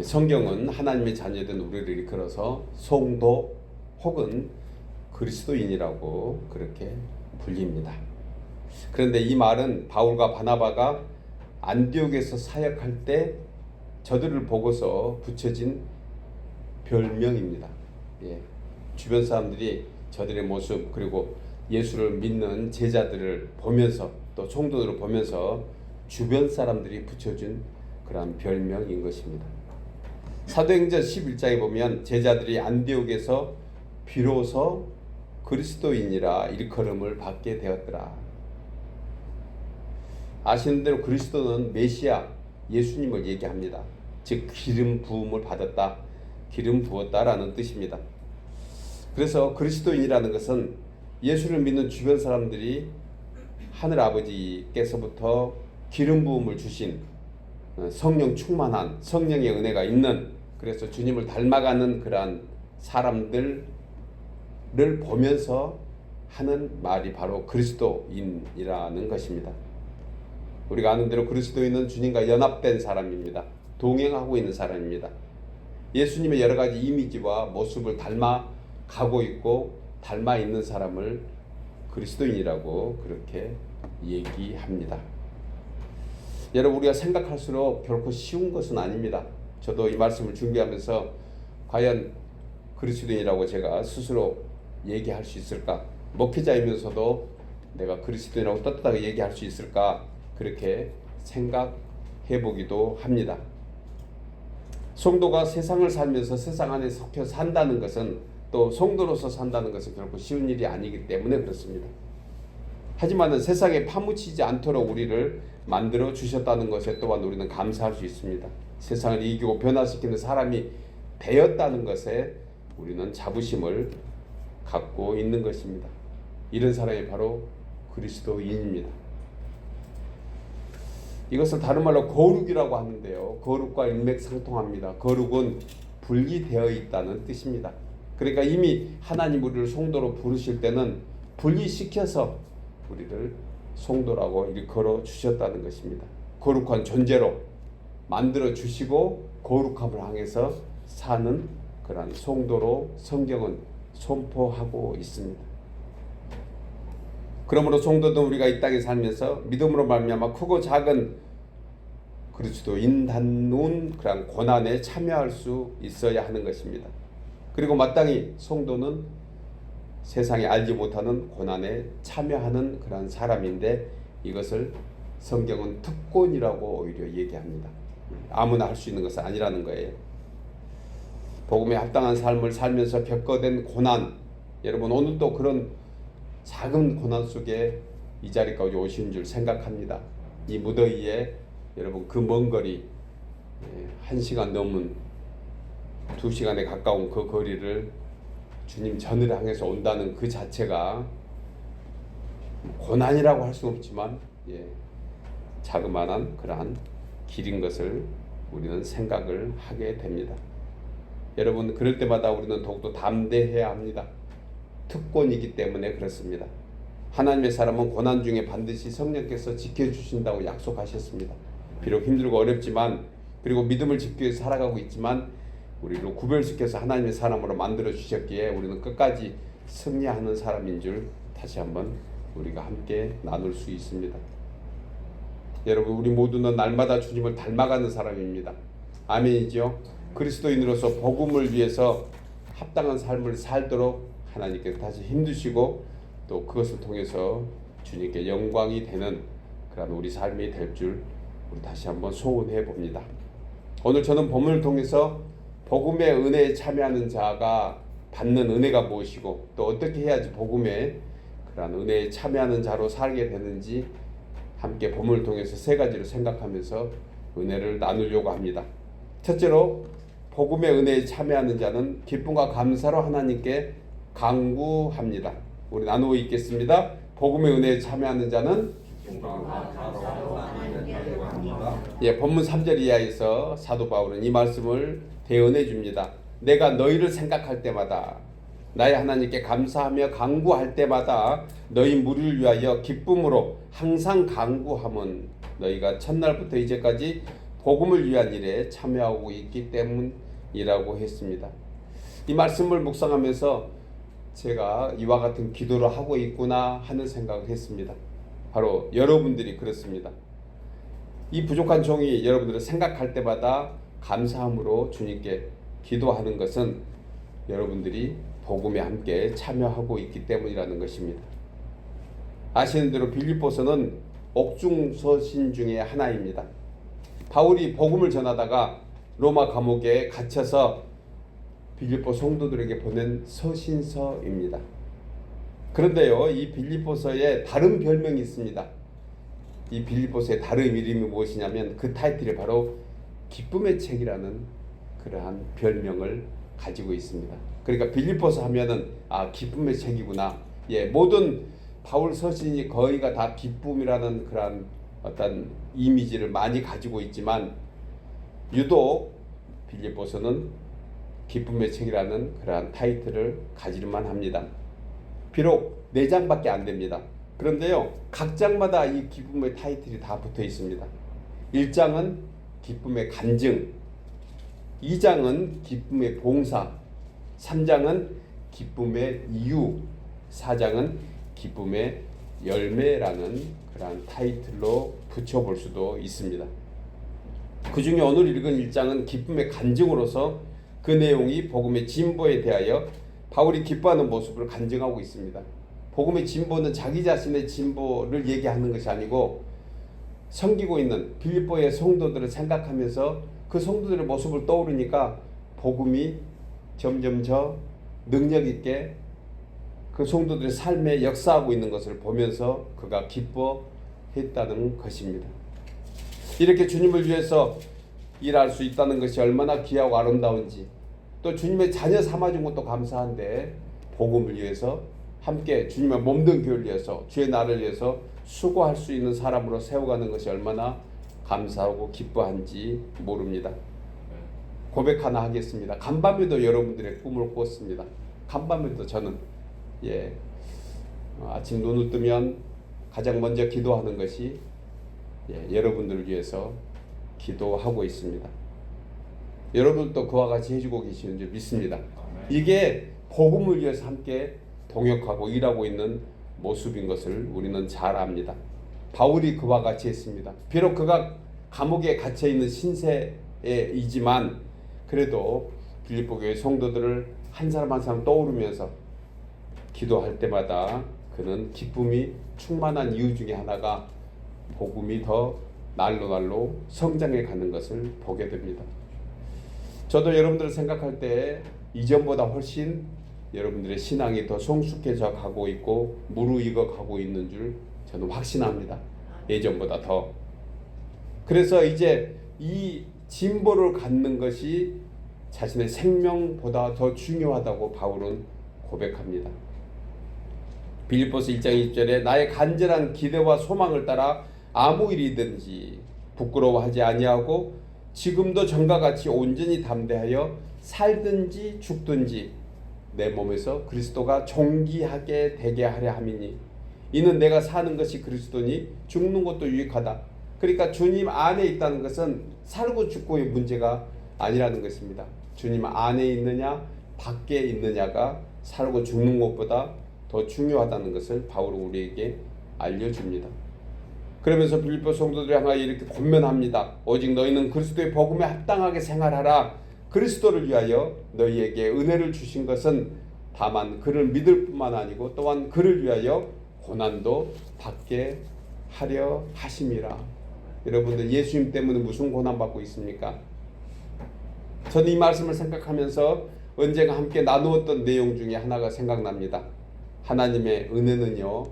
성경은 하나님의 자녀된 우리를 이끌어서 성도 혹은 그리스도인이라고 그렇게 불립니다. 그런데 이 말은 바울과 바나바가 안디옥에서 사역할 때 저들을 보고서 붙여진 별명입니다. 주변 사람들이 저들의 모습 그리고 예수를 믿는 제자들을 보면서 또 성도들을 보면서 주변 사람들이 붙여준 그런 별명인 것입니다. 사도행전 11장에 보면 제자들이 안디옥에서 비로소 그리스도인이라 일컬음을 받게 되었더라. 아시는 대로 그리스도는 메시아 예수님을 얘기합니다. 즉 기름 부음을 받았다, 기름 부었다라는 뜻입니다. 그래서 그리스도인이라는 것은 예수를 믿는 주변 사람들이 하늘 아버지께서부터 기름 부음을 주신 성령 충만한 성령의 은혜가 있는, 그래서 주님을 닮아가는 그러한 사람들을 보면서 하는 말이 바로 그리스도인이라는 것입니다. 우리가 아는 대로 그리스도인은 주님과 연합된 사람입니다. 동행하고 있는 사람입니다. 예수님의 여러 가지 이미지와 모습을 닮아가고 있고 닮아 있는 사람을 그리스도인이라고 그렇게 얘기합니다. 여러분, 우리가 생각할수록 결코 쉬운 것은 아닙니다. 저도 이 말씀을 준비하면서 과연 그리스도인이라고 제가 스스로 얘기할 수 있을까? 목회자이면서도 내가 그리스도인이라고 떳떳하게 얘기할 수 있을까? 그렇게 생각해 보기도 합니다. 성도가 세상을 살면서 세상 안에 섞여 산다는 것은, 또 성도로서 산다는 것은 결코 쉬운 일이 아니기 때문에 그렇습니다. 하지만 세상에 파묻히지 않도록 우리를 만들어 주셨다는 것에 또한 우리는 감사할 수 있습니다. 세상을 이기고 변화시키는 사람이 되었다는 것에 우리는 자부심을 갖고 있는 것입니다. 이런 사람이 바로 그리스도인입니다. 이것을 다른 말로 거룩이라고 하는데요, 거룩과 일맥상통합니다. 거룩은 분리되어 있다는 뜻입니다. 그러니까 이미 하나님 우리를 성도로 부르실 때는 분리시켜서 우리를 성도라고 일컬어 주셨다는 것입니다. 거룩한 존재로 만들어 주시고 거룩함을 향해서 사는 그러한 성도로 성경은 선포하고 있습니다. 그러므로 성도는 우리가 이 땅에 살면서 믿음으로 말미암아 크고 작은 그리스도인다운 그런 고난에 참여할 수 있어야 하는 것입니다. 그리고 마땅히 성도는 세상에 알지 못하는 고난에 참여하는 그런 사람인데, 이것을 성경은 특권이라고 오히려 얘기합니다. 아무나 할 수 있는 것은 아니라는 거예요. 복음에 합당한 삶을 살면서 겪어낸 고난, 여러분 오늘도 그런 작은 고난 속에 이 자리까지 오신 줄 생각합니다. 이 무더위에 여러분 그 먼 거리 1시간 넘은 2시간에 가까운 그 거리를 주님 전을 향해서 온다는 그 자체가 고난이라고 할 수는 없지만 자그마한 그러한 길인 것을 우리는 생각을 하게 됩니다. 여러분, 그럴 때마다 우리는 더욱더 담대해야 합니다. 특권이기 때문에 그렇습니다. 하나님의 사람은 고난 중에 반드시 성령께서 지켜주신다고 약속하셨습니다. 비록 힘들고 어렵지만, 그리고 믿음을 지키기 위해서 살아가고 있지만 우리를 구별시켜서 하나님의 사람으로 만들어 주셨기에 우리는 끝까지 승리하는 사람인 줄 다시 한번 우리가 함께 나눌 수 있습니다. 여러분, 우리 모두는 날마다 주님을 닮아가는 사람입니다. 아멘이죠? 그리스도인으로서 복음을 위해서 합당한 삶을 살도록 하나님께서 다시 힘주시고 또 그것을 통해서 주님께 영광이 되는 그런 우리 삶이 될 줄 우리 다시 한번 소원해 봅니다. 오늘 저는 본문을 통해서 복음의 은혜에 참여하는 자가 받는 은혜가 무엇이고 또 어떻게 해야지 복음의 그런 은혜에 참여하는 자로 살게 되는지 함께 본문을 통해서 세 가지로 생각하면서 은혜를 나누려고 합니다. 첫째로, 복음의 은혜에 참여하는 자는 기쁨과 감사로 하나님께 간구합니다. 우리 나누어 읽겠습니다. 복음의 은혜에 참여하는 자는 본문 3절 이하에서 사도 바울은 이 말씀을 대언해 줍니다. 내가 너희를 생각할 때마다, 나의 하나님께 감사하며 간구할 때마다 너희 무리를 위하여 기쁨으로 항상 간구함은 너희가 첫날부터 이제까지 복음을 위한 일에 참여하고 있기 때문이라고 했습니다. 이 말씀을 묵상하면서 제가 이와 같은 기도를 하고 있구나 하는 생각을 했습니다. 바로 여러분들이 그렇습니다. 이 부족한 종이 여러분들을 생각할 때마다 감사함으로 주님께 기도하는 것은 여러분들이 복음에 함께 참여하고 있기 때문이라는 것입니다. 아시는 대로 빌립보서는 옥중서신 중에 하나입니다. 바울이 복음을 전하다가 로마 감옥에 갇혀서 빌립보 성도들에게 보낸 서신서입니다. 그런데요, 이 빌립보서에 다른 별명이 있습니다. 이 빌립보서의 다른 이름이 무엇이냐면 그 타이틀이 바로 기쁨의 책이라는 그러한 별명을 가지고 있습니다. 그러니까 빌립보서 하면은 기쁨의 책이구나. 예, 모든 바울 서신이 거의가 다 기쁨이라는 그러한 어떤 이미지를 많이 가지고 있지만 유독 빌립보서는 기쁨의 책이라는 그러한 타이틀을 가지만 합니다. 비록 4장밖에 안 됩니다. 그런데요, 각 장마다 이 기쁨의 타이틀이 다 붙어 있습니다. 1장은 기쁨의 간증, 2장은 기쁨의 봉사, 3장은 기쁨의 이유, 4장은 기쁨의 열매라는 그러한 타이틀로 붙여볼 수도 있습니다. 그 중에 오늘 읽은 1장은 기쁨의 간증으로서 그 내용이 복음의 진보에 대하여 바울이 기뻐하는 모습을 간증하고 있습니다. 복음의 진보는 자기 자신의 진보를 얘기하는 것이 아니고 섬기고 있는 빌립보의 성도들을 생각하면서 그 성도들의 모습을 떠오르니까 복음이 점점 능력 있게 그 성도들의 삶에 역사하고 있는 것을 보면서 그가 기뻐했다는 것입니다. 이렇게 주님을 위해서 일할 수 있다는 것이 얼마나 귀하고 아름다운지, 또 주님의 자녀 삼아준 것도 감사한데 복음을 위해서 함께 주님의 몸된 교회를 위해서 주의 나라를 위해서 수고할 수 있는 사람으로 세워가는 것이 얼마나 감사하고 기뻐한지 모릅니다. 고백 하나 하겠습니다. 간밤에도 여러분들의 꿈을 꿨습니다. 간밤에도 저는 아침 눈을 뜨면 가장 먼저 기도하는 것이 여러분들을 위해서 기도하고 있습니다. 여러분도 그와 같이 해주고 계시는 줄 믿습니다. 이게 복음을 위해서 함께 동역하고 일하고 있는 모습인 것을 우리는 잘 압니다. 바울이 그와 같이 했습니다. 비록 그가 감옥에 갇혀 있는 신세이지만 그래도 빌립보 교회 성도들을 한 사람 한 사람 떠오르면서 기도할 때마다 그는 기쁨이 충만한 이유 중에 하나가 복음이 더 날로 성장해 가는 것을 보게 됩니다. 저도 여러분들을 생각할 때 이전보다 훨씬 여러분들의 신앙이 더 성숙해져 가고 있고 무르익어 가고 있는 줄 저는 확신합니다. 예전보다 더. 그래서 이제 이 진보를 갖는 것이 자신의 생명보다 더 중요하다고 바울은 고백합니다. 빌립보서 1장 1절에 나의 간절한 기대와 소망을 따라 아무 일이든지 부끄러워하지 아니하고 지금도 전과 같이 온전히 담대하여 살든지 죽든지 내 몸에서 그리스도가 존귀하게 되게 하려 함이니 이는 내가 사는 것이 그리스도니 죽는 것도 유익하다. 그러니까 주님 안에 있다는 것은 살고 죽고의 문제가 아니라는 것입니다. 주님 안에 있느냐 밖에 있느냐가 살고 죽는 것보다 더 중요하다는 것을 바울은 우리에게 알려줍니다. 그러면서 빌립보 성도들을 향하여 이렇게 권면합니다. 오직 너희는 그리스도의 복음에 합당하게 생활하라. 그리스도를 위하여 너희에게 은혜를 주신 것은 다만 그를 믿을 뿐만 아니고 또한 그를 위하여 고난도 받게 하려 하심이라. 여러분들 예수님 때문에 무슨 고난 받고 있습니까? 저는 이 말씀을 생각하면서 언젠가 함께 나누었던 내용 중에 하나가 생각납니다. 하나님의 은혜는요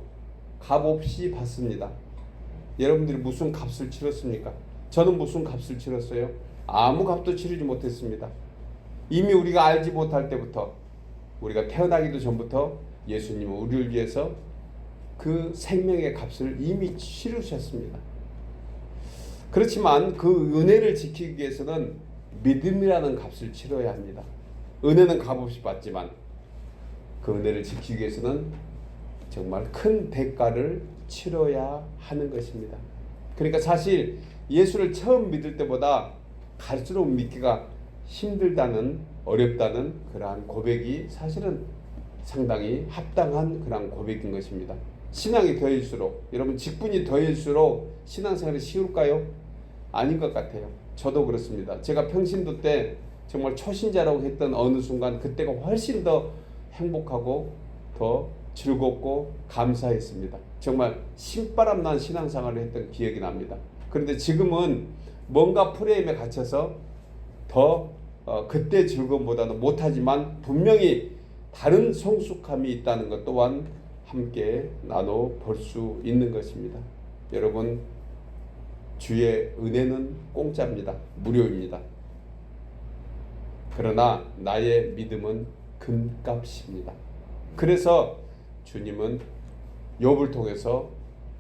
값없이 받습니다. 여러분들이 무슨 값을 치렀습니까? 저는 무슨 값을 치렀어요? 아무 값도 치르지 못했습니다. 이미 우리가 알지 못할 때부터 우리가 태어나기도 전부터 예수님은 우리를 위해서 그 생명의 값을 이미 치르셨습니다. 그렇지만 그 은혜를 지키기 위해서는 믿음이라는 값을 치러야 합니다. 은혜는 값없이 받지만 그 은혜를 지키기 위해서는 정말 큰 대가를 치러야 하는 것입니다. 그러니까 사실 예수를 처음 믿을 때보다 갈수록 믿기가 힘들다는, 어렵다는 그러한 고백이 사실은 상당히 합당한 그런 고백인 것입니다. 신앙이 더할수록, 여러분 직분이 더할수록 신앙생활이 쉬울까요? 아닌 것 같아요. 저도 그렇습니다. 제가 평신도 때 정말 초신자라고 했던 어느 순간 그때가 훨씬 더 행복하고 더 즐겁고 감사했습니다. 정말 신바람 난 신앙생활을 했던 기억이 납니다. 그런데 지금은 뭔가 프레임에 갇혀서 더 그때 즐거움보다는 못하지만 분명히 다른 성숙함이 있다는 것 또한 함께 나눠 볼 수 있는 것입니다. 여러분, 주의 은혜는 공짜입니다. 무료입니다. 그러나 나의 믿음은 금값입니다. 그래서 주님은 욥을 통해서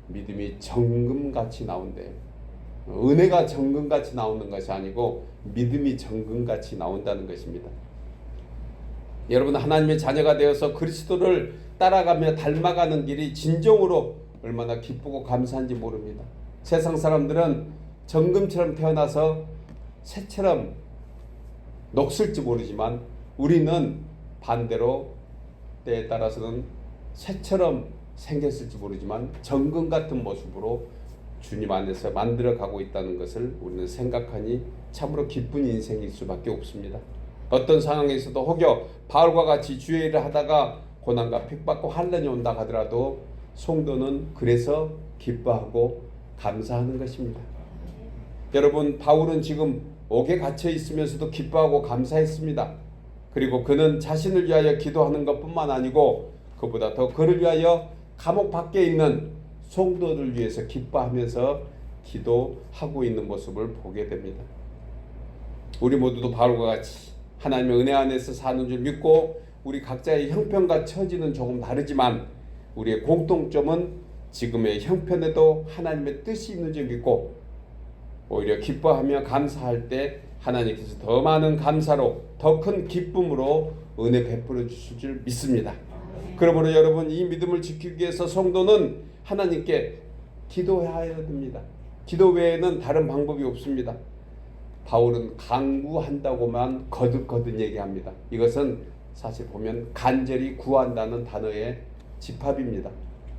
믿음이 정금같이 나온대요. 은혜가 정금같이 나오는 것이 아니고 믿음이 정금같이 나온다는 것입니다. 여러분, 하나님의 자녀가 되어서 그리스도를 따라가며 닮아가는 길이 진정으로 얼마나 기쁘고 감사한지 모릅니다. 세상 사람들은 정금처럼 태어나서 새처럼 녹슬지 모르지만 우리는 반대로 때에 따라서는 새처럼 생겼을지 모르지만 정금 같은 모습으로 주님 안에서 만들어가고 있다는 것을 우리는 생각하니 참으로 기쁜 인생일 수밖에 없습니다. 어떤 상황에서도 혹여 바울과 같이 주의 일을 하다가 고난과 핍박과 환난이 온다 하더라도 성도는 그래서 기뻐하고 감사하는 것입니다. 여러분, 바울은 지금 옥에 갇혀 있으면서도 기뻐하고 감사했습니다. 그리고 그는 자신을 위하여 기도하는 것뿐만 아니고 그보다 더 그를 위하여 감옥 밖에 있는 성도들 위해서 기뻐하면서 기도하고 있는 모습을 보게 됩니다. 우리 모두도 바울과 같이 하나님의 은혜 안에서 사는 줄 믿고 우리 각자의 형편과 처지는 조금 다르지만 우리의 공통점은 지금의 형편에도 하나님의 뜻이 있는 줄 믿고 오히려 기뻐하며 감사할 때 하나님께서 더 많은 감사로 더 큰 기쁨으로 은혜 베풀어 주실 줄 믿습니다. 그러므로 여러분, 이 믿음을 지키기 위해서 성도는 하나님께 기도해야 됩니다. 기도 외에는 다른 방법이 없습니다. 바울은 간구한다고만 거듭거듭 얘기합니다. 이것은 사실 보면 간절히 구한다는 단어의 집합입니다.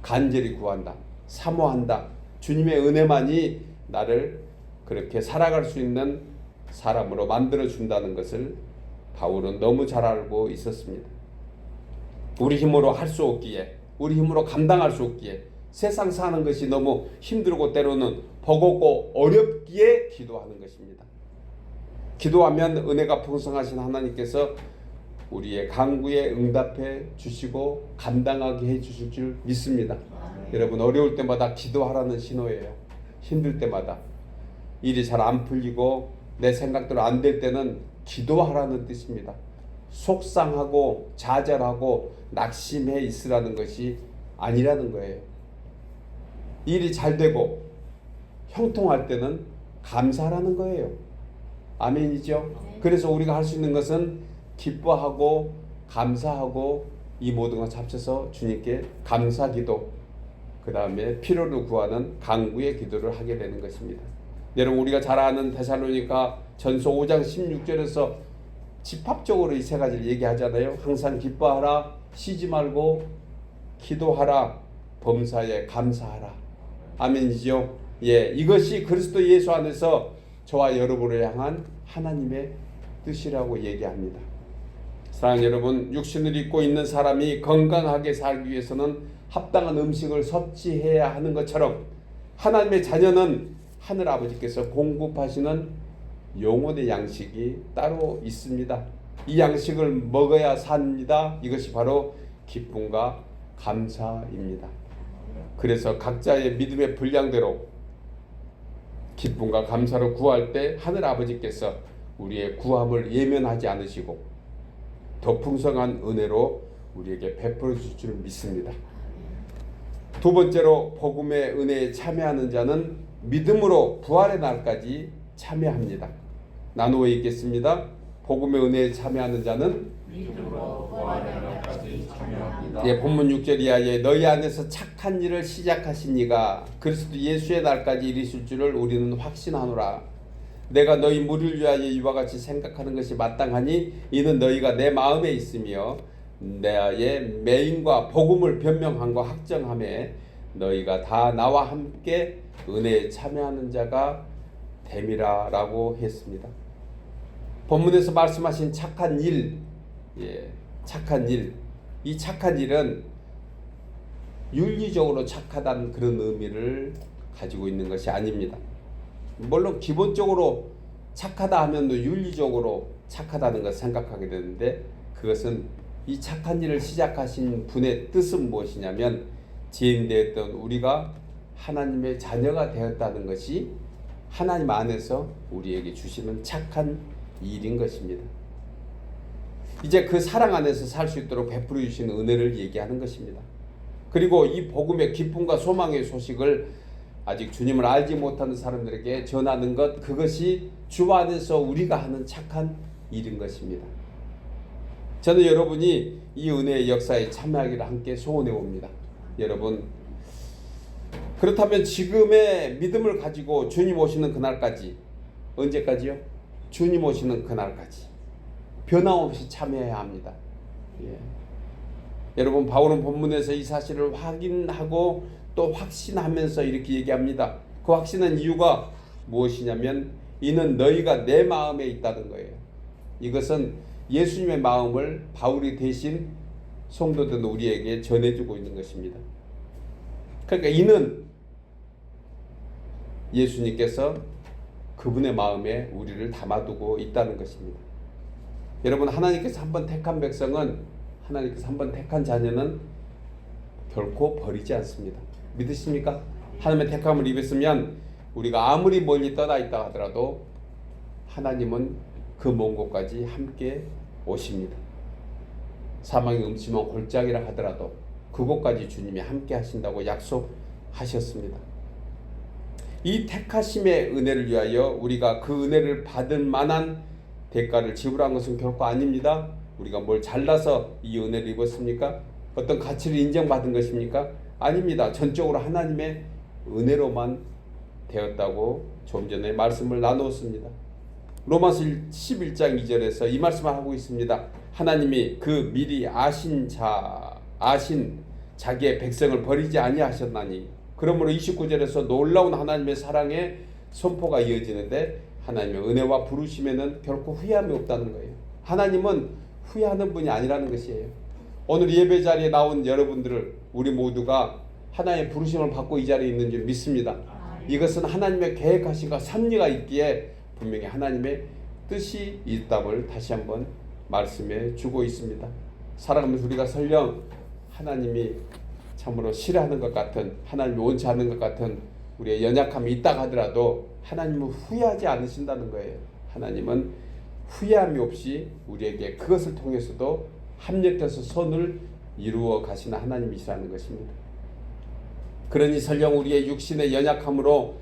간절히 구한다, 사모한다. 주님의 은혜만이 나를 그렇게 살아갈 수 있는 사람으로 만들어준다는 것을 바울은 너무 잘 알고 있었습니다. 우리 힘으로 할 수 없기에, 우리 힘으로 감당할 수 없기에, 세상 사는 것이 너무 힘들고 때로는 버겁고 어렵기에 기도하는 것입니다. 기도하면 은혜가 풍성하신 하나님께서 우리의 간구에 응답해 주시고 감당하게 해 주실 줄 믿습니다. 여러분, 어려울 때마다 기도하라는 신호예요. 힘들 때마다 일이 잘 안 풀리고 내 생각대로 안 될 때는 기도하라는 뜻입니다. 속상하고 좌절하고 낙심해 있으라는 것이 아니라는 거예요. 일이 잘 되고 형통할 때는 감사하라는 거예요. 아멘이죠? 그래서 우리가 할 수 있는 것은 기뻐하고 감사하고 이 모든 것 합쳐서 주님께 감사기도, 그 다음에 필요를 구하는 간구의 기도를 하게 되는 것입니다. 여러분, 우리가 잘 아는 데살로니가 전서 5장 16절에서 집합적으로 이 세 가지를 얘기하잖아요. 항상 기뻐하라, 쉬지 말고 기도하라, 범사에 감사하라. 아멘이죠? 예, 이것이 그리스도 예수 안에서 저와 여러분을 향한 하나님의 뜻이라고 얘기합니다. 사랑하는 여러분, 육신을 입고 있는 사람이 건강하게 살기 위해서는 합당한 음식을 섭취해야 하는 것처럼 하나님의 자녀는 하늘 아버지께서 공급하시는 영혼의 양식이 따로 있습니다. 이 양식을 먹어야 삽니다. 이것이 바로 기쁨과 감사입니다. 그래서 각자의 믿음의 분량대로 기쁨과 감사로 구할 때 하늘 아버지께서 우리의 구함을 예면하지 않으시고 더 풍성한 은혜로 우리에게 베풀어 주실 줄 믿습니다. 두 번째로, 복음의 은혜에 참여하는 자는 믿음으로 부활의 날까지 참여합니다. 나누어 읽겠습니다. 복음의 은혜에 참여하는 자는 믿음으로 부활의 날까지 참여합니다. 예, 본문 6절 이하에 너희 안에서 착한 일을 시작하신 이가 그리스도 예수의 날까지 이르실 줄을 우리는 확신하노라. 내가 너희 무리를 위하여 이와 같이 생각하는 것이 마땅하니 이는 너희가 내 마음에 있으며 나의 맹인과 복음을 변명함과 확정함에 너희가 다 나와 함께 은혜에 참여하는 자가 됨이라 라고 했습니다. 본문에서 말씀하신 착한 일, 착한 일, 이 착한 일은 윤리적으로 착하다는 그런 의미를 가지고 있는 것이 아닙니다. 물론 기본적으로 착하다 하면 윤리적으로 착하다는 것을 생각하게 되는데, 그것은 이 착한 일을 시작하신 분의 뜻은 무엇이냐면 죄인되었던 우리가 하나님의 자녀가 되었다는 것이 하나님 안에서 우리에게 주시는 착한 일인 것입니다. 이제 그 사랑 안에서 살 수 있도록 베풀어 주시는 은혜를 얘기하는 것입니다. 그리고 이 복음의 기쁨과 소망의 소식을 아직 주님을 알지 못하는 사람들에게 전하는 것, 그것이 주 안에서 우리가 하는 착한 일인 것입니다. 저는 여러분이 이 은혜의 역사에 참여하기를 함께 소원해 봅니다. 여러분, 그렇다면 지금의 믿음을 가지고 주님 오시는 그날까지, 언제까지요? 주님 오시는 그날까지 변함없이 참여해야 합니다. 여러분, 바울은 본문에서 이 사실을 확인하고 또 확신하면서 이렇게 얘기합니다. 그 확신한 이유가 무엇이냐면 이는 너희가 내 마음에 있다는 거예요. 이것은 예수님의 마음을 바울이 대신 성도들 우리에게 전해주고 있는 것입니다. 그러니까 이는 예수님께서 그분의 마음에 우리를 담아두고 있다는 것입니다. 여러분, 하나님께서 한번 택한 백성은, 하나님께서 한번 택한 자녀는 결코 버리지 않습니다. 믿으십니까? 하나님의 택함을 입었으면 우리가 아무리 멀리 떠나 있다 하더라도 하나님은 그 먼 곳까지 함께 오십니다. 사망의 음침한 골짜기라 하더라도 그곳까지 주님이 함께 하신다고 약속하셨습니다. 이 택하심의 은혜를 위하여 우리가 그 은혜를 받을 만한 대가를 지불한 것은 결코 아닙니다. 우리가 뭘 잘나서 이 은혜를 입었습니까? 어떤 가치를 인정받은 것입니까? 아닙니다. 전적으로 하나님의 은혜로만 되었다고 좀 전에 말씀을 나누었습니다. 로마서 11장 2절에서 이 말씀을 하고 있습니다. 하나님이 그 미리 아신 자기의 백성을 버리지 아니하셨나니. 그러므로 29절에서 놀라운 하나님의 사랑의 선포가 이어지는데, 하나님의 은혜와 부르심에는 결코 후회함이 없다는 거예요. 하나님은 후회하는 분이 아니라는 것이에요. 오늘 예배 자리에 나온 여러분들을 우리 모두가 하나님의 부르심을 받고 이 자리에 있는 줄 믿습니다. 이것은 하나님의 계획하심과 섭리가 있기에 분명히 하나님의 뜻이 있다고 다시 한번 말씀해 주고 있습니다. 살아가면서 우리가 설령 하나님이 참으로 싫어하는 것 같은, 하나님이 원치 않는 것 같은 우리의 연약함이 있다 하더라도 하나님은 후회하지 않으신다는 거예요. 하나님은 후회함이 없이 우리에게 그것을 통해서도 합력돼서 선을 이루어 가시는 하나님이시라는 것입니다. 그러니 설령 우리의 육신의 연약함으로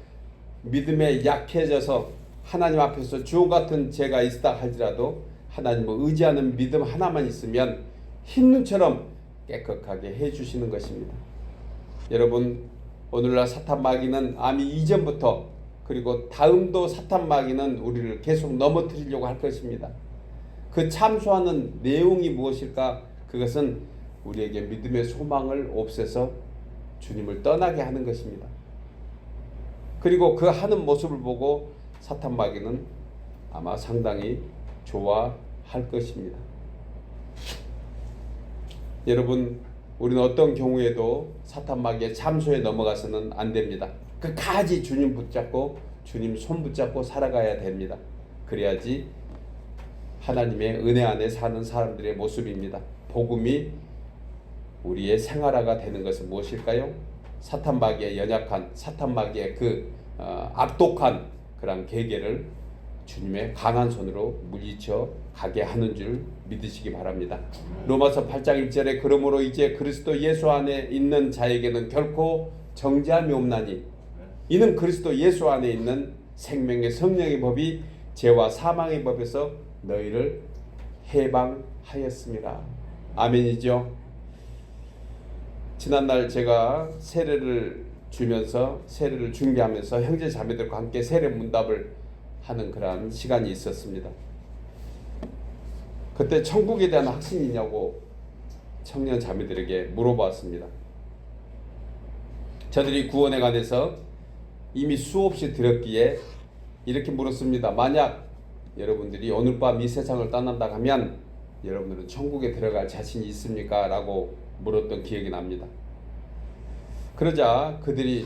믿음에 약해져서 하나님 앞에서 주옥 같은 죄가 있다 할지라도 하나님을 의지하는 믿음 하나만 있으면 흰눈처럼 깨끗하게 해주시는 것입니다. 여러분, 오늘날 사탄 마귀는 아미 이전부터 그리고 다음도 사탄 마귀는 우리를 계속 넘어뜨리려고 할 것입니다. 그 참소하는 내용이 무엇일까? 그것은 우리에게 믿음의 소망을 없애서 주님을 떠나게 하는 것입니다. 그리고 그 하는 모습을 보고 사탄 마귀는 아마 상당히 좋아할 것입니다. 여러분, 우리는 어떤 경우에도 사탄 마귀의 참소에 넘어가서는 안 됩니다. 끝까지 주님 붙잡고 주님 손 붙잡고 살아가야 됩니다. 그래야지 하나님의 은혜 안에 사는 사람들의 모습입니다. 복음이 우리의 생활화가 되는 것은 무엇일까요? 사탄 마귀의 연약한, 사탄 마귀의 그 악독한 그런 계계를 주님의 강한 손으로 물리쳐 가게 하는 줄 믿으시기 바랍니다. 로마서 8장 1절에 그러므로 이제 그리스도 예수 안에 있는 자에게는 결코 정죄함이 없나니 이는 그리스도 예수 안에 있는 생명의 성령의 법이 죄와 사망의 법에서 너희를 해방하였습니다. 아멘이죠. 지난날 제가 세례를 주면서 세례를 준비하면서 형제 자매들과 함께 세례 문답을 하는 그러한 시간이 있었습니다. 그때 천국에 대한 확신이 있냐고 청년 자매들에게 물어봤습니다. 저들이 구원에 관해서 이미 수없이 들었기에 이렇게 물었습니다. 만약 여러분들이 오늘 밤 이 세상을 떠난다 하면 여러분들은 천국에 들어갈 자신이 있습니까? 라고 물었던 기억이 납니다. 그러자 그들이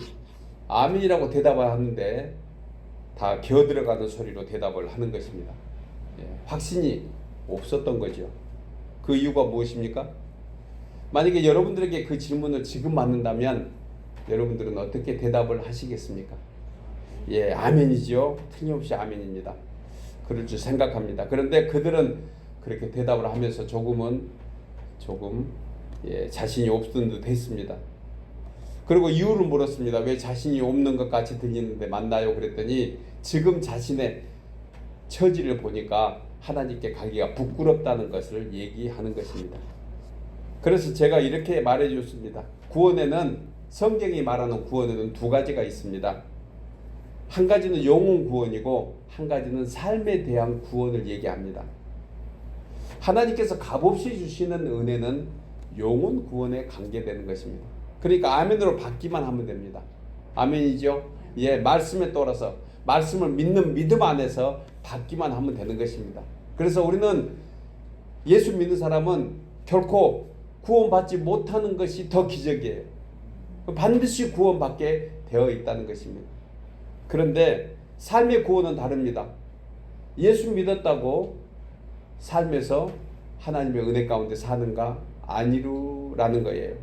아멘이라고 대답을 하는데 다 기어들어가는 소리로 대답을 하는 것입니다. 확신이 없었던 거죠. 그 이유가 무엇입니까? 만약에 여러분들에게 그 질문을 지금 받는다면 여러분들은 어떻게 대답을 하시겠습니까? 아멘이지요. 틀림없이 아멘입니다. 그럴 줄 생각합니다. 그런데 그들은 그렇게 대답을 하면서 조금 자신이 없던 듯 했습니다. 그리고 이유를 물었습니다. 왜 자신이 없는 것 같이 들리는데 맞나요? 그랬더니 지금 자신의 처지를 보니까 하나님께 가기가 부끄럽다는 것을 얘기하는 것입니다. 그래서 제가 이렇게 말해 줬습니다. 구원에는, 성경이 말하는 구원에는 두 가지가 있습니다. 한 가지는 영혼 구원이고 한 가지는 삶에 대한 구원을 얘기합니다. 하나님께서 값없이 주시는 은혜는 영혼 구원에 관계되는 것입니다. 그러니까 아멘으로 받기만 하면 됩니다. 아멘이죠? 말씀에 따라서 말씀을 믿는 믿음 안에서 받기만 하면 되는 것입니다. 그래서 우리는 예수 믿는 사람은 결코 구원받지 못하는 것이 더 기적이에요. 반드시 구원받게 되어 있다는 것입니다. 그런데 삶의 구원은 다릅니다. 예수 믿었다고 삶에서 하나님의 은혜 가운데 사는가? 아니루라는 거예요.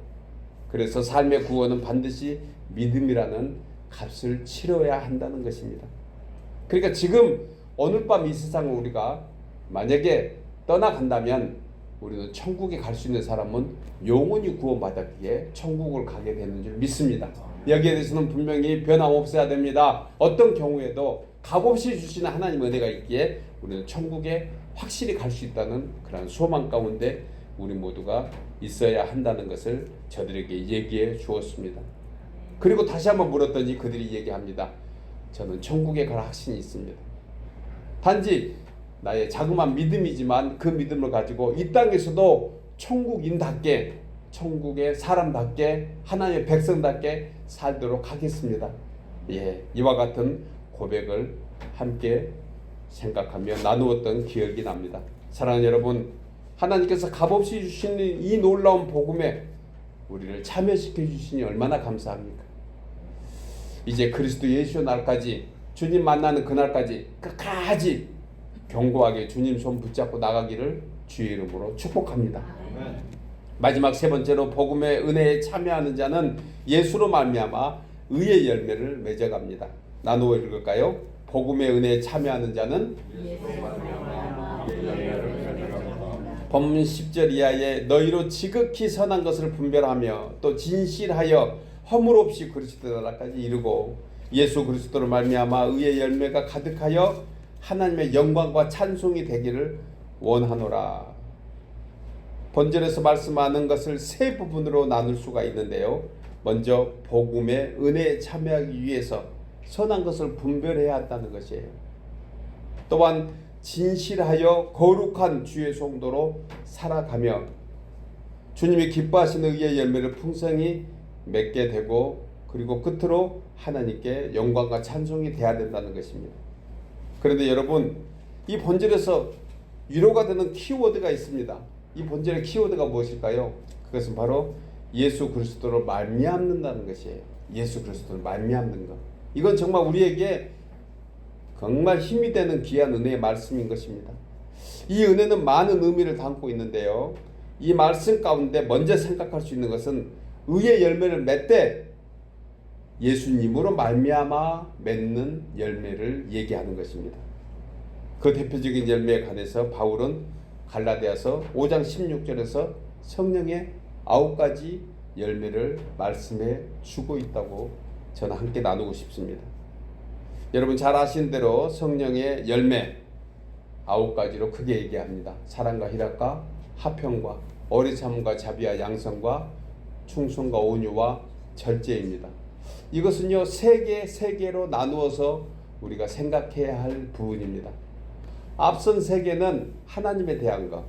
그래서 삶의 구원은 반드시 믿음이라는 값을 치러야 한다는 것입니다. 그러니까 지금 오늘 밤 이 세상을 우리가 만약에 떠나간다면 우리는 천국에 갈 수 있는 사람은 영원히 구원받았기에 천국을 가게 되는 줄 믿습니다. 여기에 대해서는 분명히 변함없어야 됩니다. 어떤 경우에도 값없이 주시는 하나님의 은혜가 있기에 우리는 천국에 확실히 갈 수 있다는 그런 소망 가운데 우리 모두가 있어야 한다는 것을 저들에게 얘기해 주었습니다. 그리고 다시 한번 물었더니 그들이 얘기합니다. 저는 천국에 갈 확신이 있습니다. 단지 나의 자그마한 믿음이지만 그 믿음을 가지고 이 땅에서도 천국인답게, 천국의 사람답게, 하나님의 백성답게 살도록 하겠습니다. 이와 같은 고백을 함께 생각하며 나누었던 기억이 납니다. 사랑하는 여러분, 하나님께서 값없이 주시는 이 놀라운 복음에 우리를 참여시켜 주시니 얼마나 감사합니까? 이제 그리스도 예수의 날까지, 주님 만나는 그날까지 끝까지 견고하게 주님 손 붙잡고 나가기를 주의 이름으로 축복합니다. 마지막 세 번째로 복음의 은혜에 참여하는 자는 예수로 말미암아 의의 열매를 맺어갑니다. 나누어 읽을까요? 복음의 은혜에 참여하는 자는 본문 10절 이하에 너희로 지극히 선한 것을 분별하며 또 진실하여 허물 없이 그리스도 나라까지 이르고 예수 그리스도로 말미암아 의의 열매가 가득하여 하나님의 영광과 찬송이 되기를 원하노라. 본절에서 말씀하는 것을 세 부분으로 나눌 수가 있는데요. 먼저 복음의 은혜에 참여하기 위해서 선한 것을 분별해야 한다는 것이에요. 또한 진실하여 거룩한 주의 성도로 살아가며 주님이 기뻐하시는 의의 열매를 풍성히 맺게 되고 그리고 끝으로 하나님께 영광과 찬송이 돼야 된다는 것입니다. 그런데 여러분, 이 본절에서 위로가 되는 키워드가 있습니다. 이 본절의 키워드가 무엇일까요? 그것은 바로 예수 그리스도로 말미암는다는 것이에요. 예수 그리스도로 말미암는 것. 이건 정말 우리에게 정말 힘이 되는 귀한 은혜의 말씀인 것입니다. 이 은혜는 많은 의미를 담고 있는데요. 이 말씀 가운데 먼저 생각할 수 있는 것은 의의 열매를 맺되 예수님으로 말미암아 맺는 열매를 얘기하는 것입니다. 그 대표적인 열매에 관해서 바울은 갈라디아서 5장 16절에서 성령의 9가지 열매를 말씀해 주고 있다고 저는 함께 나누고 싶습니다. 여러분 잘 아시는 대로 성령의 열매 9가지로 크게 얘기합니다. 사랑과 희락과 화평과 어리참음과 자비와 양성과 충성과 온유와 절제입니다. 이것은요 세 개로 나누어서 우리가 생각해야 할 부분입니다. 앞선 세 개는 하나님에 대한 것,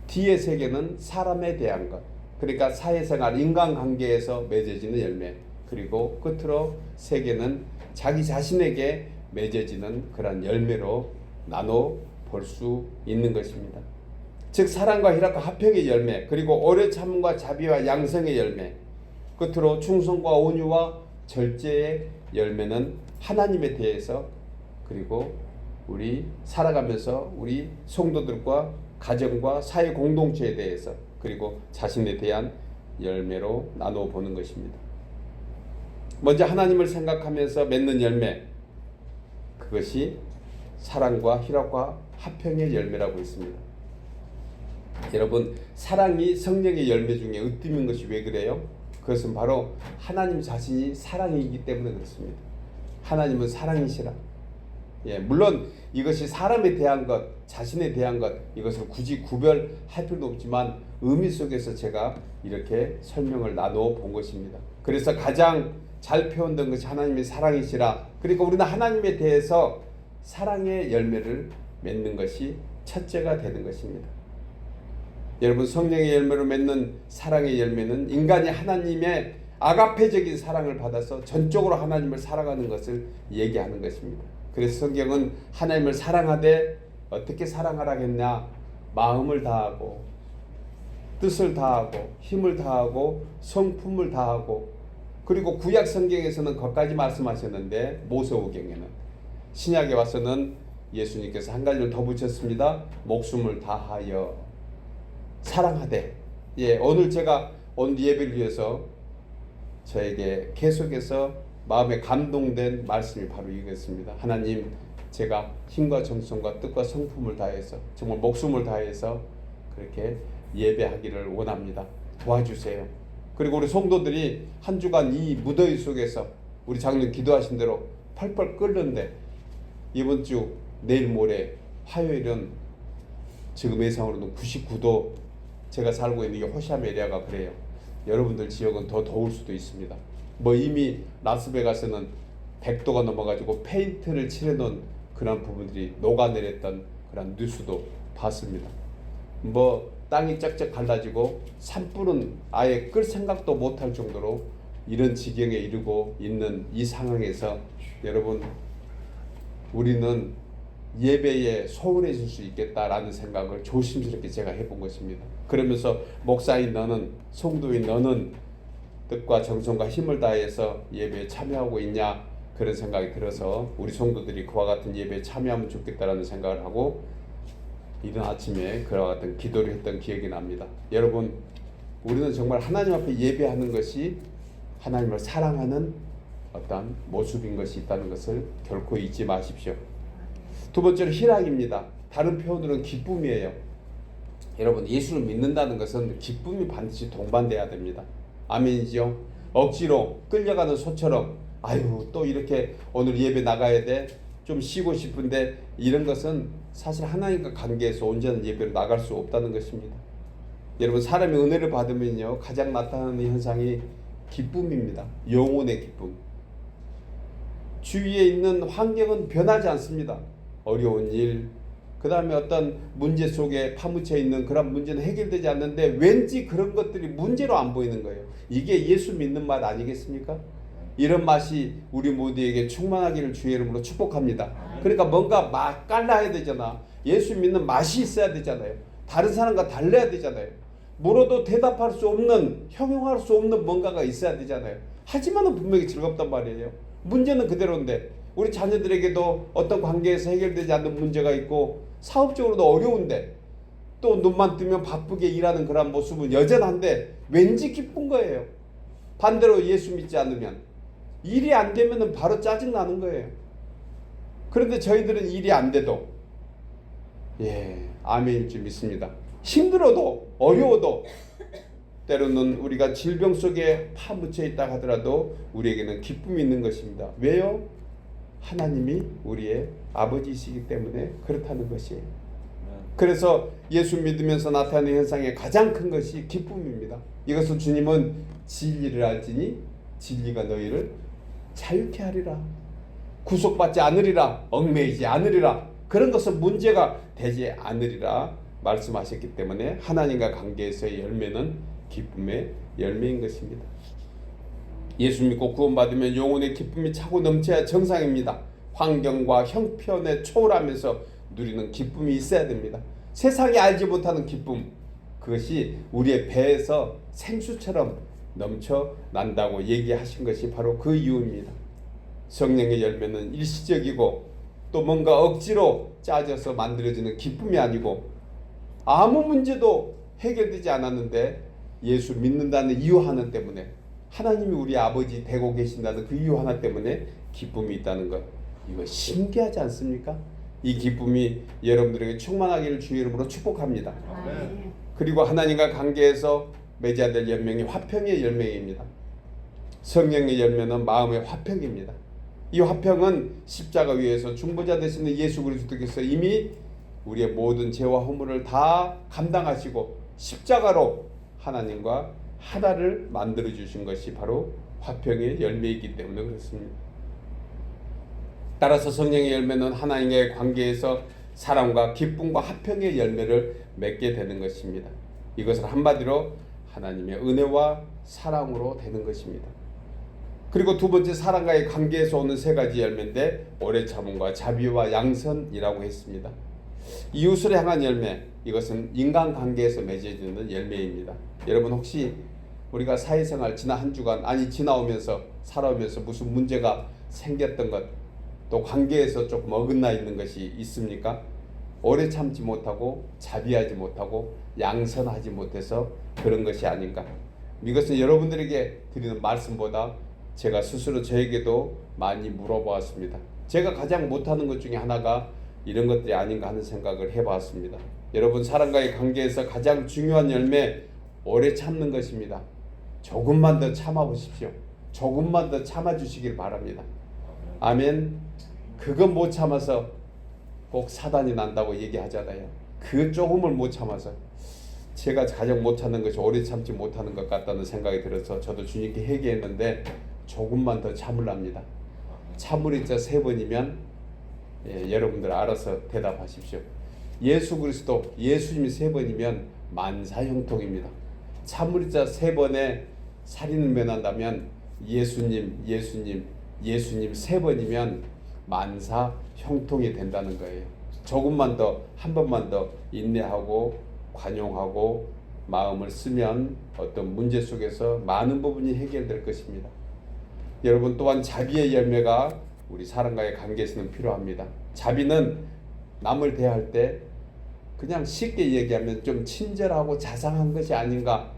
뒤에 세 개는 사람에 대한 것, 그러니까 사회생활, 인간관계에서 맺어지는 열매, 그리고 끝으로 세 개는 자기 자신에게 맺어지는 그런 열매로 나눠 볼 수 있는 것입니다. 즉 사랑과 희락과 화평의 열매, 그리고 오래 참음과 자비와 양성의 열매, 끝으로 충성과 온유와 절제의 열매는 하나님에 대해서, 그리고 우리 살아가면서 우리 성도들과 가정과 사회 공동체에 대해서, 그리고 자신에 대한 열매로 나누어 보는 것입니다. 먼저 하나님을 생각하면서 맺는 열매, 그것이 사랑과 희락과 화평의 열매라고 했습니다. 여러분, 사랑이 성령의 열매 중에 으뜸인 것이 왜 그래요? 그것은 바로 하나님 자신이 사랑이기 때문에 그렇습니다. 하나님은 사랑이시라. 물론 이것이 사람에 대한 것, 자신에 대한 것, 이것을 굳이 구별할 필요는 없지만 의미 속에서 제가 이렇게 설명을 나누어 본 것입니다. 그래서 가장 잘 표현된 것이 하나님의 사랑이시라. 그러니까 우리는 하나님에 대해서 사랑의 열매를 맺는 것이 첫째가 되는 것입니다. 여러분, 성령의 열매로 맺는 사랑의 열매는 인간이 하나님의 아가페적인 사랑을 받아서 전적으로 하나님을 사랑하는 것을 얘기하는 것입니다. 그래서 성경은 하나님을 사랑하되 어떻게 사랑하라겠냐? 마음을 다하고 뜻을 다하고 힘을 다하고 성품을 다하고, 그리고 구약 성경에서는 거기까지 말씀하셨는데 모세오경에는, 신약에 와서는 예수님께서 한 가지를 더 붙였습니다. 목숨을 다하여 사랑하되. 오늘 제가 오늘 예배를 위해서 저에게 계속해서 마음에 감동된 말씀이 바로 이것입니다. 하나님, 제가 힘과 정성과 뜻과 성품을 다해서 정말 목숨을 다해서 그렇게 예배하기를 원합니다. 도와주세요. 그리고 우리 성도들이 한 주간 이 무더위 속에서 우리 장로님 기도하신 대로 펄펄 끓는데, 이번 주 내일 모레 화요일은 지금 예상으로는 99도, 제가 살고 있는 이 호시암 에리아가 그래요. 여러분들 지역은 더 더울 수도 있습니다. 이미 라스베가스는 100도가 넘어가지고 페인트를 칠해놓은 그런 부분들이 녹아내렸던 그런 뉴스도 봤습니다. 땅이 쩍쩍 갈라지고 산불은 아예 끌 생각도 못할 정도로 이런 지경에 이르고 있는 이 상황에서 여러분, 우리는 예배에 소홀해질 수 있겠다라는 생각을 조심스럽게 제가 해본 것입니다. 그러면서 목사인 너는, 성도인 너는 뜻과 정성과 힘을 다해서 예배에 참여하고 있냐, 그런 생각이 들어서 우리 성도들이 그와 같은 예배에 참여하면 좋겠다라는 생각을 하고 이른 아침에 그와 같은 기도를 했던 기억이 납니다. 여러분, 우리는 정말 하나님 앞에 예배하는 것이 하나님을 사랑하는 어떤 모습인 것이 있다는 것을 결코 잊지 마십시오. 두 번째로 희락입니다. 다른 표현으로는 기쁨이에요. 여러분, 예수를 믿는다는 것은 기쁨이 반드시 동반돼야 됩니다. 아멘이죠? 억지로 끌려가는 소처럼 아유 또 이렇게 오늘 예배 나가야 돼, 좀 쉬고 싶은데, 이런 것은 사실 하나님과 관계에서 온전한 예배로 나갈 수 없다는 것입니다. 여러분, 사람이 은혜를 받으면요 가장 나타나는 현상이 기쁨입니다. 영혼의 기쁨. 주위에 있는 환경은 변하지 않습니다. 어려운 일, 그 다음에 어떤 문제 속에 파묻혀 있는 그런 문제는 해결되지 않는데 왠지 그런 것들이 문제로 안 보이는 거예요. 이게 예수 믿는 맛 아니겠습니까? 이런 맛이 우리 모두에게 충만하기를 주의 이름으로 축복합니다. 그러니까 뭔가 맛깔나야 되잖아. 예수 믿는 맛이 있어야 되잖아요. 다른 사람과 달라야 되잖아요. 물어도 대답할 수 없는, 형용할 수 없는 뭔가가 있어야 되잖아요. 하지만은 분명히 즐겁단 말이에요. 문제는 그대로인데, 우리 자녀들에게도 어떤 관계에서 해결되지 않는 문제가 있고, 사업적으로도 어려운데 또 눈만 뜨면 바쁘게 일하는 그런 모습은 여전한데 왠지 기쁜 거예요. 반대로 예수 믿지 않으면 일이 안 되면 바로 짜증나는 거예요. 그런데 저희들은 일이 안 돼도 아멘일 줄 믿습니다. 힘들어도 어려워도 때로는 우리가 질병 속에 파묻혀 있다 하더라도 우리에게는 기쁨이 있는 것입니다. 왜요? 하나님이 우리의 아버지이시기 때문에 그렇다는 것이에요. 그래서 예수 믿으면서 나타나는 현상의 가장 큰 것이 기쁨입니다. 이것을 주님은 진리를 알지니 진리가 너희를 자유케 하리라. 구속받지 않으리라. 얽매이지 않으리라. 그런 것은 문제가 되지 않으리라 말씀하셨기 때문에 하나님과 관계에서의 열매는 기쁨의 열매인 것입니다. 예수 믿고 구원받으면 영혼의 기쁨이 차고 넘쳐야 정상입니다. 환경과 형편에 초월하면서 누리는 기쁨이 있어야 됩니다. 세상이 알지 못하는 기쁨, 그것이 우리의 배에서 생수처럼 넘쳐난다고 얘기하신 것이 바로 그 이유입니다. 성령의 열매는 일시적이고 또 뭔가 억지로 짜져서 만들어지는 기쁨이 아니고 아무 문제도 해결되지 않았는데 예수 믿는다는 이유 하나 때문에, 하나님이 우리 아버지 되고 계신다는 그 이유 하나 때문에 기쁨이 있다는 것, 이거 신기하지 않습니까? 이 기쁨이 여러분들에게 충만하기를 주의 이름으로 축복합니다. 아멘. 그리고 하나님과 관계에서 맺어야 될 열매이 화평의 열매입니다. 성령의 열매는 마음의 화평입니다. 이 화평은 십자가 위에서 중보자 되시는 예수 그리스도께서 이미 우리의 모든 죄와 허물을 다 감당하시고 십자가로 하나님과 하나를 만들어 주신 것이 바로 화평의 열매이기 때문에 그렇습니다. 따라서 성령의 열매는 하나님과의 관계에서 사랑과 기쁨과 화평의 열매를 맺게 되는 것입니다. 이것을 한마디로 하나님의 은혜와 사랑으로 되는 것입니다. 그리고 두 번째, 사랑과의 관계에서 오는 세 가지 열매인데 오래 참음과 자비와 양선이라고 했습니다. 이웃을 향한 열매, 이것은 인간관계에서 맺어지는 열매입니다. 여러분 혹시 우리가 사회생활 지난 한 주간 지나오면서 살아오면서 무슨 문제가 생겼던 것, 또 관계에서 조금 어긋나 있는 것이 있습니까? 오래 참지 못하고 자비하지 못하고 양선하지 못해서 그런 것이 아닌가. 이것은 여러분들에게 드리는 말씀보다 제가 스스로 저에게도 많이 물어보았습니다. 제가 가장 못하는 것 중에 하나가 이런 것들이 아닌가 하는 생각을 해봤습니다. 여러분, 사람과의 관계에서 가장 중요한 열매, 오래 참는 것입니다. 조금만 더 참아보십시오. 조금만 더 참아주시길 바랍니다. 아멘. 그건 못 참아서 꼭 사단이 난다고 얘기하잖아요. 그 조금을 못 참아서 제가 가장 못 참는 것이 오래 참지 못하는 것 같다는 생각이 들어서 저도 주님께 회개했는데 조금만 더 참으랍니다. 참으리자 3번이면 여러분들 알아서 대답하십시오. 예수 그리스도, 예수님이 3번이면 만사형통입니다. 참으리자 3번에 살인을 면한다면 예수님 3번이면 만사 형통이 된다는 거예요. 조금만 더, 한 번만 더 인내하고 관용하고 마음을 쓰면 어떤 문제 속에서 많은 부분이 해결될 것입니다. 여러분, 또한 자비의 열매가 우리 사람과의 관계에서는 필요합니다. 자비는 남을 대할 때 그냥 쉽게 얘기하면 좀 친절하고 자상한 것이 아닌가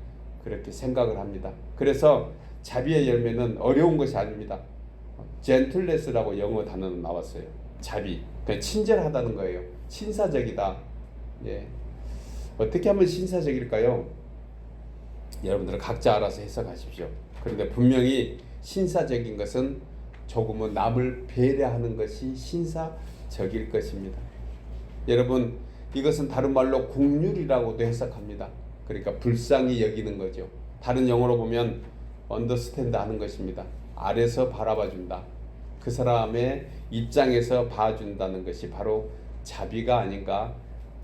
그렇게 생각을 합니다. 그래서 자비의 열매는 어려운 것이 아닙니다. 젠틀레스라고 영어 단어는 나왔어요. 자비, 그냥 친절하다는 거예요. 신사적이다. 예. 어떻게 하면 신사적일까요? 여러분들은 각자 알아서 해석하십시오. 그런데 분명히 신사적인 것은 조금은 남을 배려하는 것이 신사적일 것입니다. 여러분, 이것은 다른 말로 긍휼이라고도 해석합니다. 그러니까 불쌍히 여기는 거죠. 다른 영어로 보면 언더스탠드 하는 것입니다. 아래서 바라봐 준다. 그 사람의 입장에서 봐준다는 것이 바로 자비가 아닌가,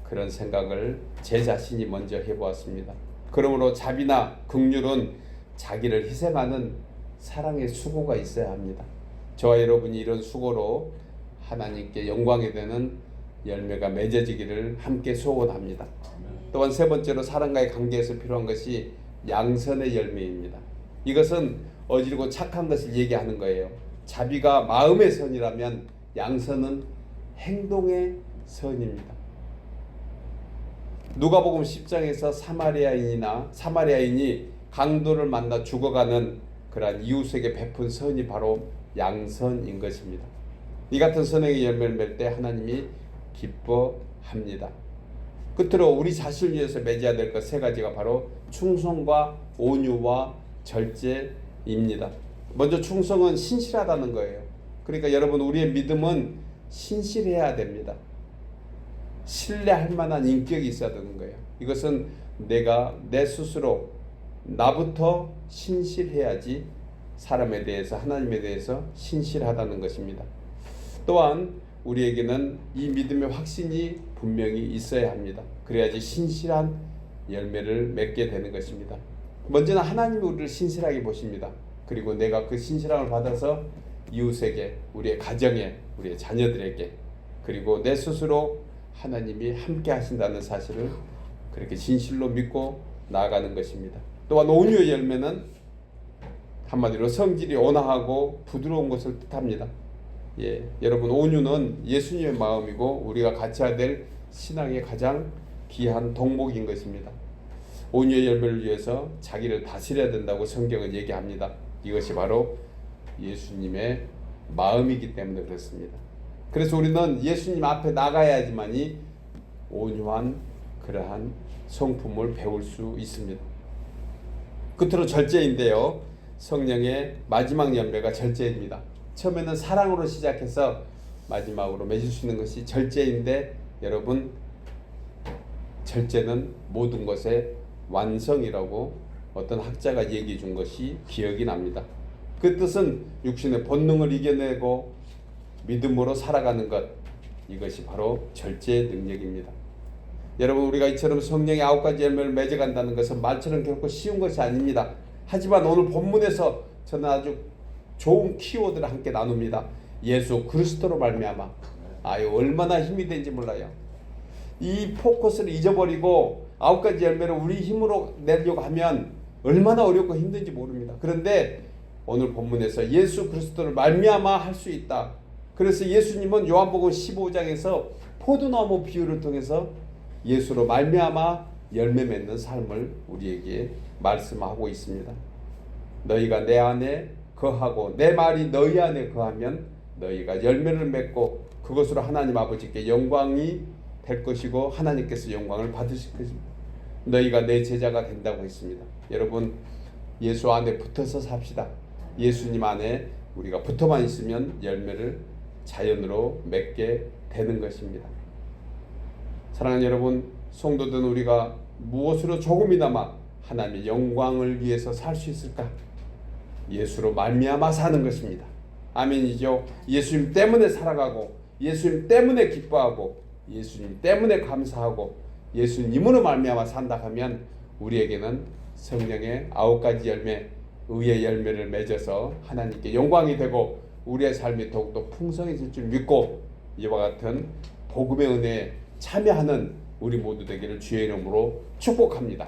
그런 생각을 제 자신이 먼저 해보았습니다. 그러므로 자비나 긍휼은 자기를 희생하는 사랑의 수고가 있어야 합니다. 저와 여러분이 이런 수고로 하나님께 영광이 되는 열매가 맺어지기를 함께 소원합니다. 또한 세 번째로 사람과의 관계에서 필요한 것이 양선의 열매입니다. 이것은 어지르고 착한 것을 얘기하는 거예요. 자비가 마음의 선이라면 양선은 행동의 선입니다. 누가복음 10장에서 사마리아인이 강도를 만나 죽어가는 그러한 이웃에게 베푼 선이 바로 양선인 것입니다. 이 같은 선행의 열매를 맺을 때 하나님이 기뻐합니다. 끝으로 우리 자신을 위해서 맺어야 될 것 3가지가 바로 충성과 온유와 절제입니다. 먼저 충성은 신실하다는 거예요. 그러니까 여러분, 우리의 믿음은 신실해야 됩니다. 신뢰할 만한 인격이 있어야 되는 거예요. 이것은 내가 내 스스로 나부터 신실해야지 사람에 대해서 하나님에 대해서 신실하다는 것입니다. 또한 우리에게는 이 믿음의 확신이 분명히 있어야 합니다. 그래야지 신실한 열매를 맺게 되는 것입니다. 먼저는 하나님이 우리를 신실하게 보십니다. 그리고 내가 그 신실함을 받아서 이웃에게, 우리의 가정에, 우리의 자녀들에게, 그리고 내 스스로 하나님이 함께 하신다는 사실을 그렇게 진실로 믿고 나아가는 것입니다. 또한 온유의 열매는 한마디로 성질이 온화하고 부드러운 것을 뜻합니다. 여러분, 온유는 예수님의 마음이고 우리가 갖춰야 될 신앙의 가장 귀한 덕목인 것입니다. 온유의 열매를 위해서 자기를 다스려야 된다고 성경은 얘기합니다. 이것이 바로 예수님의 마음이기 때문에 그렇습니다. 그래서 우리는 예수님 앞에 나가야지만이 온유한 그러한 성품을 배울 수 있습니다. 끝으로 절제인데요. 성령의 마지막 열매가 절제입니다. 처음에는 사랑으로 시작해서 마지막으로 맺을 수 있는 것이 절제인데, 여러분, 절제는 모든 것의 완성이라고 어떤 학자가 얘기해 준 것이 기억이 납니다. 그 뜻은 육신의 본능을 이겨내고 믿음으로 살아가는 것, 이것이 바로 절제의 능력입니다. 여러분, 우리가 이처럼 성령의 9가지 열매를 맺어간다는 것은 말처럼 결코 쉬운 것이 아닙니다. 하지만 오늘 본문에서 저는 아주 좋은 키워드를 함께 나눕니다. 예수 그리스도로 말미암아. 얼마나 힘이 되는지 몰라요. 이 포커스를 잊어버리고 9가지 열매를 우리 힘으로 내려고 하면 얼마나 어렵고 힘든지 모릅니다. 그런데 오늘 본문에서 예수 그리스도를 말미암아 할 수 있다. 그래서 예수님은 요한복음 15장에서 포도나무 비유를 통해서 예수로 말미암아 열매 맺는 삶을 우리에게 말씀하고 있습니다. 너희가 내 안에 거하고 내 말이 너희 안에 거하면 너희가 열매를 맺고 그것으로 하나님 아버지께 영광이 될 것이고 하나님께서 영광을 받으실 것입니다. 너희가 내 제자가 된다고 했습니다. 여러분, 예수 안에 붙어서 삽시다. 예수님 안에 우리가 붙어만 있으면 열매를 자연으로 맺게 되는 것입니다. 사랑하는 여러분, 성도들은 우리가 무엇으로 조금이나마 하나님의 영광을 위해서 살 수 있을까? 예수로 말미암아 사는 것입니다. 아멘이죠. 예수님 때문에 살아가고 예수님 때문에 기뻐하고 예수님 때문에 감사하고 예수님으로 말미암아 산다 하면 우리에게는 성령의 9가지 열매, 의의 열매를 맺어서 하나님께 영광이 되고 우리의 삶이 더욱더 풍성해질 줄 믿고 이와 같은 복음의 은혜에 참여하는 우리 모두 되기를 주의 이름으로 축복합니다.